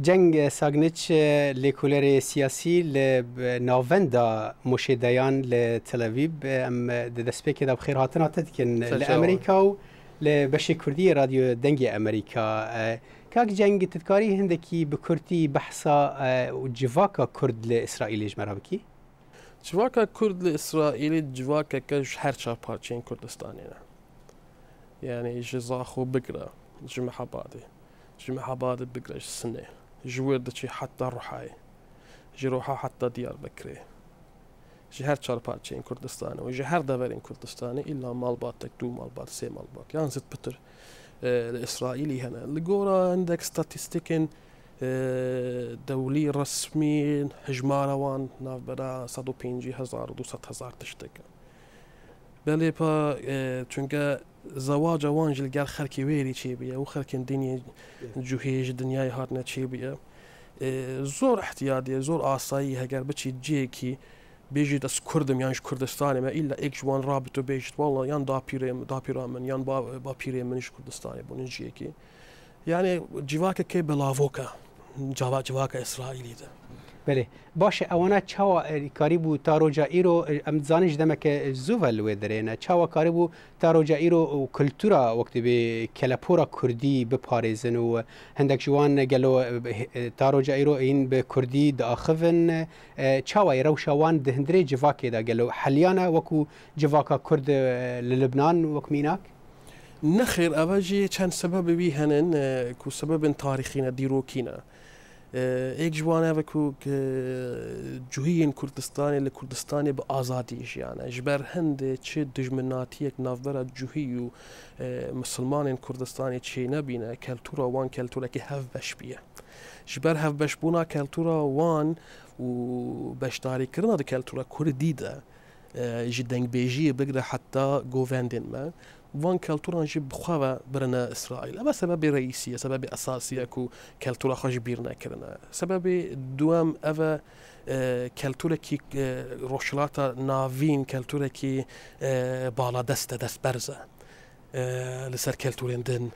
جنگ ساگنیچ لیکولر سیاسی لناوندا مشهدیان لتل أویب ام دسپیک دا بخیر هاتنا تدکن لأمریکا و لبشی کردی رادیو دنگی أمریکا كاك جنگ تذكاري هندكي بكرتي بحثا وجواكا كرد لإسرائيل جمرها بكي؟ جواكا كرد لإسرائيل جواكا كش هرشا بارتشين كردستاني يعني جزاخو بقرا جمع حبادي بقرا السنة جوردشي حتى روحاي جروحا حتى ديار بكري جي هرشا بارتشين كردستاني وجي هر دافرين كردستاني إلا مالباتك دو مالبات سي مالبات يعني زد بتر الإسرائيلي هنا لقورا عندك ستاتستيكين دولي رسمي هجمارة وان ناف برا 150,000 و 200,000 تشتك بلي با چونكا زواج وان جلقال خلقي ويري چي بيا و خلقي الدنيا جوهيج الدنياي هاتنا چي بيا زور احتيادية زور آسايي هقال بچي جيكي بيجي داس كردم يانش كردستاني ما إلا إيش وان رابطو بيجت والله يان دابيرا من يان بابيري منش كردستاني بونجيكي يعني جواكا كي بلافوكا جواكا إسرائيلي ده بله باشه اوانا چاوا کاریبو تاروجا ایرو ام زانش دمک زوول ودرینه چاوا کاریبو تاروجا ایرو کلتورا وقت به کلپورا کردی بپاريزن و هندک جوان گلو تاروجا ایرو این به کردی داخفن چاوا ایرو شوان دهندری جواکی دا گلو حلیانا وکو جواکا کرد للبنان وکمیناک نخير أباجي كان سبب بيهنن كو سبب تاريخينا ديروكينا ایک جوانه وکو جوهین کردستانی لکردستانی به آزادیش يعني جبر هنده چه دجمناتی یک نافبر جوهی و مسلمان کردستانی چه نبینه کلتورا وان کلتورا که هف بش بیه جبر هف بش بونا کلتورا وان و بشتاری کرنا ده کلتورا کردی ده جدنگ بیجی بگره حتی گووندین ما وان كالتورا نجيب بخوا برنا إسرائيل أما سبب رئيسية سبب أساسية كو كالتورا خش بيرنا كرنا سبب دوام أفا كالتورا كي روشلاتا نافين كالتورا كي بالا دست برزة لسر كالتورين دن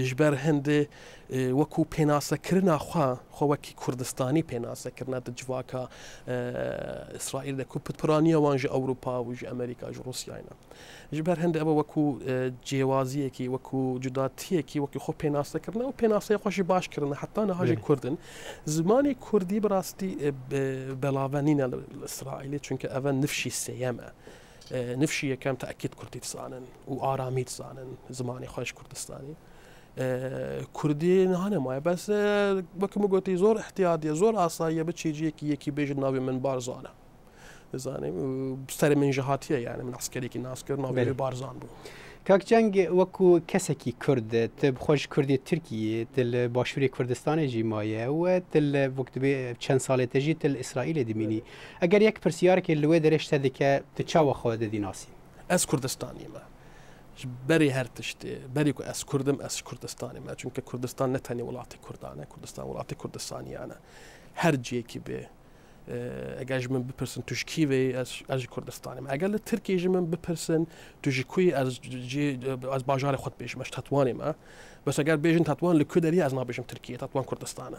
جبر هند وكو بيناسا كرنا خو وكي كردستاني بيناسا كرنا دجواكا إسرائيل كو بتبرانيا وانج أوروبا وج أمريكا وج روسيا جبر هند أبا وكو جوازية كي وكو جداتية كي وكو خو بيناسا كرنا وبيناسا خوش باش كرنا حتى نهاجي كردن زماني كردي براستي بلاوانين الإسرائيلي چونك أفا نفشي السيامة نفشي كم تأكيد كردي تصانن وآرامي تصانن زماني خوش كردستاني كردي نهانه ما بس وكما قلتي زور احتياطية زور آساية بتشيجي يكي بيجي نابي من بارزانه زاني بستر من جهاتية يعني من عسكري كي ناسكر نابي بارزان بو كاك جنگ وكو كسكي كرد تبخوش كردي تركي تل باشوري كردستان جي مايه و تل وقت بي چند ساله تجي تل اسرائيل دميني اگر يك پرسيار كي لوي درش تدك تچاو خود ديناسي از كردستاني ما بري هرتشتي بري كو از كردم از كردستاني ما چونك كردستان نتاني ولاتي كردانه كردستان ولاتي كردستاني انا هر جي كي به اگر من بپرسن توش کیوی از کردستانی ما اگر ترکیه من بپرسن توش کوی از باجار خود بیش مش تطوانی ما بس اگر بیشن تطوان لکدری از نابیشم ترکیه تطوان کردستانه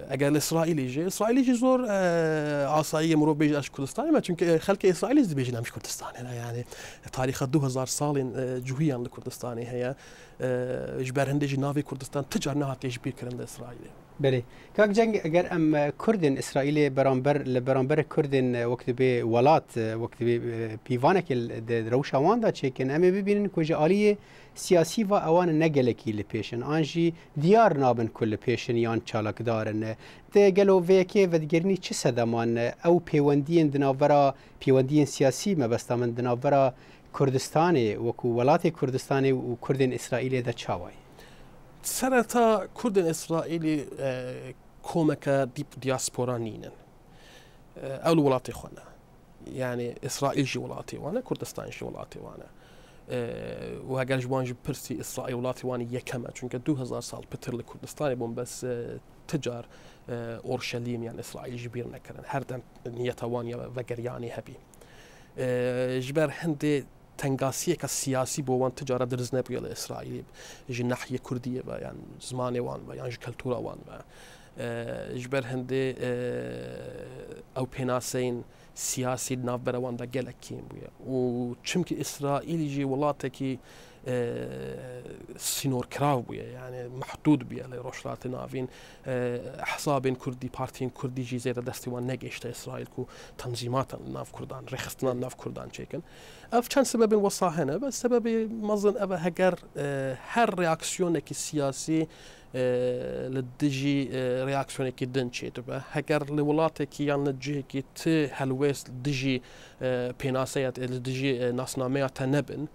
اگر اسرائیلی جی زور عصایی مرو بیش از کردستانی ما چون خلق اسرائیلی زد بیشن همش کردستانی يعني تاريخ 2000 سال جوهیان لکردستانی هيا جبر هندجی ناوی کردستان تجار نهات یجبیر کرنده اسرائیلی بله كاك جنگ اگر ام كردن اسرائيلي برانبر كردن وقت به ولات وقت به بيوانك روشوان دا چيكن ام ببينن كوجا آلية سياسي و اوان نگلكي لپيشن انجي ديار نابن كل پيشن يان چالك دارن ده گلو ويكي ودگرني چه سدمان او پيوندين دناورا پيوندين سياسي ما بستا من دناورا كردستاني وكو ولات كردستاني و كردن اسرائيلي دا چاواي سرتا كردن إسرائيلي كومكا دياسبورا نينن أول ولاتي خونا يعني إسرائيل جي ولاتي وانا كردستان جي ولاتي وانا وهاقال جوان جي برسي إسرائيل ولاتي وانا يكما چونك 2000 سال بتر لكردستاني بون بس تجار أورشليم يعني إسرائيل جبير نكرن هردن نيتا وانيا وقرياني هبي جبر هندي تنقاسية كسياسي بوان تجارة درزنا بيا لإسرائيل يجي ناحية كردية با يعني زماني وان با يعني كالتورا وان با إجبر هندي أو بيناسين سياسي ناف بروان دا جلك كيم بيا وشمكي إسرائيل يجي ولاتكي سينور كراو بيا يعني محدود بيا لروشلات نافين حساب كردي بارتين كردي جي زيادة دستوان نجيشتا إسرائيل كو تنظيمات ناف كردان رخصتنا ناف كردان شيكن أف كان سبب وصا هنا بس سبب مظن أبا هجر هر رياكسيونك السياسي للدجي رياكسيوني كي دنشي تبا هكر لولاتك يعني الجي كي ت هلويس دجي بيناسيات الدجي ناسنامية تنبن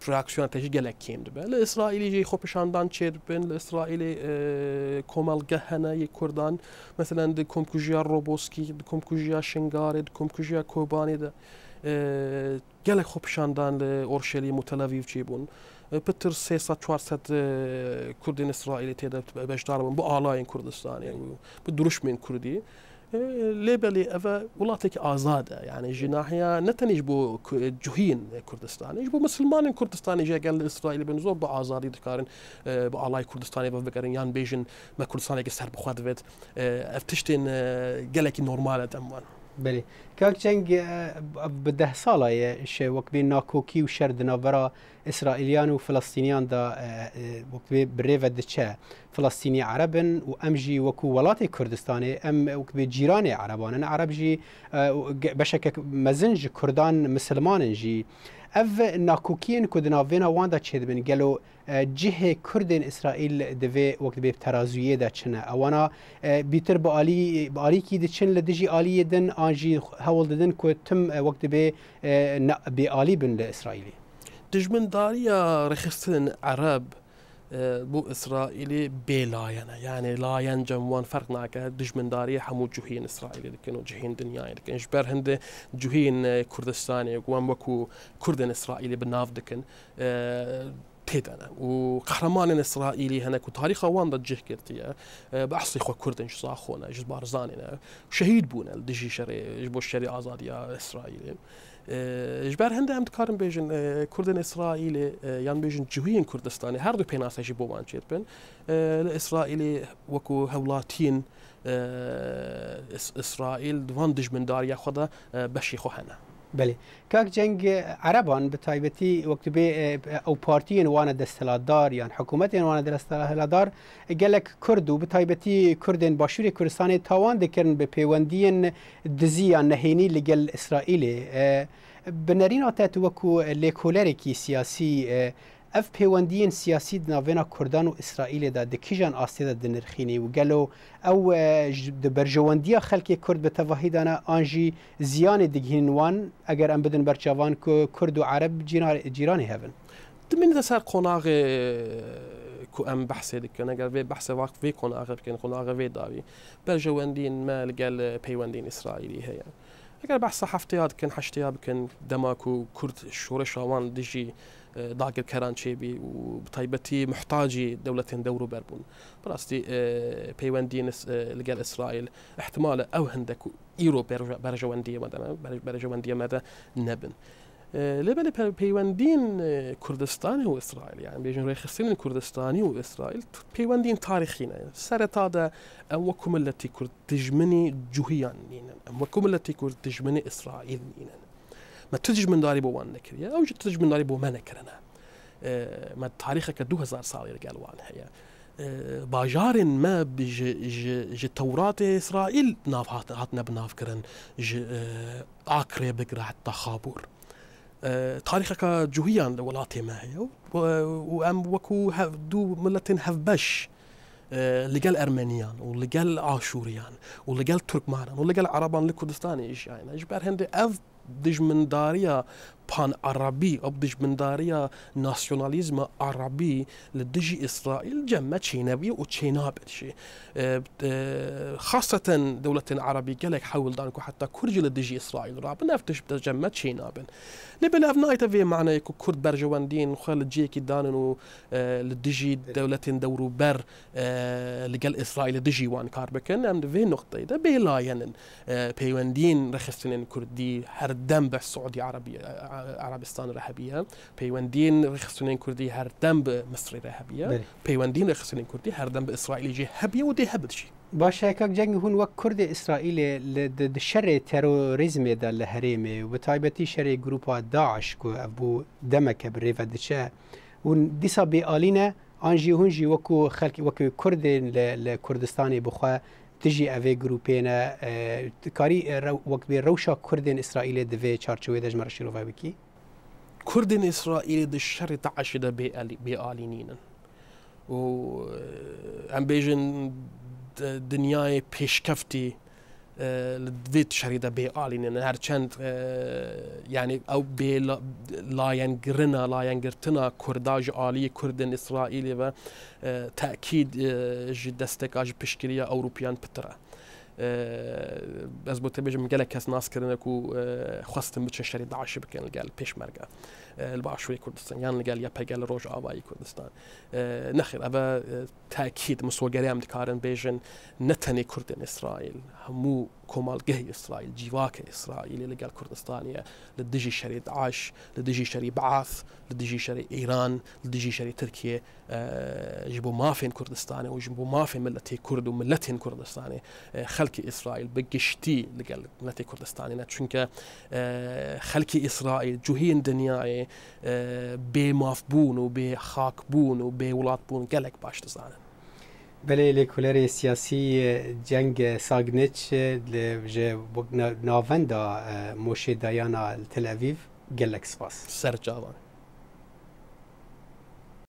رياكسيون تجي جلك كيم تبا الإسرائيلي جي خوبشاندان تشيربن الإسرائيلي كومال جهنا يكردان مثلا دكم كوجيا روبوسكي دكم كوجيا شنغاري دكم كوجيا كوباني ده جلك خوبشاندان لأورشليم وتل أبيب جيبون بتر 300-400 كردين إسرائيلي تيدا بجدارهم بآلاين كردستاني بدروش من كردي ليبلي أفا ولاتك آزادة يعني جناحية نتنيج بو جهين كردستاني بو مسلمان كردستاني جا قال إسرائيل بنزور بآزادي دكارن بآلاي كردستاني بفكرين يان بيجن ما كردستاني كسر بخواد فيت افتشتين قالك نورمالة دموان بله كاك جنگ بده ساله ش وقت بين ناكوكي وشرد نافرا اسرائيليان وفلسطينيان دا وقت بريفه دچه فلسطيني عربن وامجي وكو ولاتي كردستاني ام وقت جيراني عربان انا عرب جي بشك مزنج كردان مسلمان جي اف ناكوكين كدنا فينا واندا تشد بن قالوا جهه كردن اسرائيل دفي وقت به ترازويه دا چنه اوانا بيتر بالي كي دچن لدجي الي دن انجي هول ددن كو تم وقت به بالي بن لاسرائيلي دجمن داريا رخصتن عرب بو إسرائيلي بلاينا يعني لا ينجموان فرق ناكا دجمن دارية حمو جهين إسرائيلي لكنو جهين دنياي لكن إجبار هند جهين كردستاني وان وكو كردن إسرائيلي بناف دكن تيدنا وقهرمان إسرائيلي هناك وتاريخ وان دا جه كرتيا بحصي خو كردن شصاخونا جزبار زاننا شهيد بونا الدجي شري جبو الشري آزادية إسرائيلي إجبار هنده هم تكارن بيجن كردن إسرائيلي يعني بيجن جوهين كردستاني هر دو بيناسا جي بوان جيت بن الإسرائيلي وكو هولاتين إسرائيل دوان دجمن داريا خدا بشي خو هنا بله كاك جنگ عربان بتايبتي وقت بي او بارتيين وانا دستلادار يعني حكومتين وانا دستلادار قالك كردو بتايبتي كردن باشوري كردستاني تاوان دكرن بپیوندين دزيان نهيني لقل اسرائيلي بنرين اتات وكو ليكولاريكي سياسي اف پیوندين سياسي ناوينا كردان و اسرائيل دا دكيجان آسيدا دنرخيني وقالو او برجوانديا خلق كرد بتواهيدانا انجي زيان دگهنوان اگر ام بدن برچاوان كرد و عرب جيراني هفن من سر قناغ كو ام بحث دكن اگر في بحث وقت في قناغ بكن قناغ في داوي برجواندين ما لقال پیوندين اسرائيلي هي اگر بحث هفتياد كن حشتياد كن دماكو كرد شورش وان دجي داقر كرانشي بي وبطيبتي محتاجي دولتين دورو بربون براستي بيواندين لقال إسرائيل احتمال أو هندك إيرو برجواندية مدنا برجواندية مدى نبن لبني بيواندين كردستاني وإسرائيل يعني بيجن ريخصين كردستاني وإسرائيل بيواندين تاريخينا سرت هذا أموكم التي كرد تجمني جوهيان نينا أموكم التي كرد تجمني إسرائيل نينا ما تجي من داري بوان نكريا أو تجي من داري بو ما نكرنا ما تاريخك 2000 سال قال وان هي باجار ما بج توراة إسرائيل ناف هاتنا بناف كرن آكري بقرا حتى خابور تاريخك جوهيان ولاتي ما هي وأم وكو دو ملتين هفبش لقال أرمنيان ولقال عاشوريان ولقال تركمان ولقال عربان لكردستاني إيش يعني إجبار هندي أف دجمن داريا بان عربي أو دجمن داريا ناسيوناليزم عربي لدجي إسرائيل جمع تشينابي وتشيناب شيء خاصة دولة عربية قالك حاول دانكو حتى كرج لدجي إسرائيل راب نفتش بتجمع تشيناب لبلا أفنايت في معنى يكو كرد برجواندين وخال جيكي دانو لدجي دولة دورو بر لقال إسرائيل دجي وان كاربكن أم في نقطة ده بيلا يعني بيواندين رخصتين كردي هر دم به سعودی عربستان رهبیه پیوندین رخصتین کردی هر دم به مصر رهبیه پیوندین رخصتین کردی هر دم به اسرائیل جه هبیه و ده هبدشی باشه که جنگ هون وقت کرد اسرائیل ل شر تروریسم در الحریم و تایبتی شر گروپ داعش کو ابو دمک بری و دچه و دیسا بی آلینه آنجی هونجی وکو خلق وکو کرد ل کردستانی بخوا تجي أفي جروبينا كاري وقت بروشة كردين إسرائيل دفي چارچوي دجمر شروفا بكي كردين إسرائيل دشر تعشد بآلينين و أم بيجن دنياي بيشكفتي لدفيت شريدة بآلينين هرچند يعني أو بي لا ينقرنا لا ينقرتنا كرداج آلي كردين إسرائيلي و تأكيد دستك آج بشكرية أوروبيان بترا از بوده بجم گله کس ناس کردن کو خواستم بچن شری داعش بکن گل پیش مرگا الباشوی کردستان یعنی گل یا پیگل روج آبایی کردستان نخیر اما تأکید مسوگری هم دکارن بیجن نتنی کردن اسرائیل همو کمالگه اسرائیل جیواک اسرائیل لگل کردستانیه لدجی شری داعش لدجی شری بعث لدجی شری ایران لدجی شری ترکیه جبو مافين كردستاني وجبو مافين ملتي كرد وملتين كردستاني خلقي إسرائيل بقشتي لقال ملتي كردستاني چونك خلقي إسرائيل جوهين دنياي بمافبون وبخاكبون وبولاتبون قالك باش تزانن بله لکولری سیاسی جنگ ساگنیچ لجه ناوندا موشه دایانا تل أویو قالك سپاس سر جوان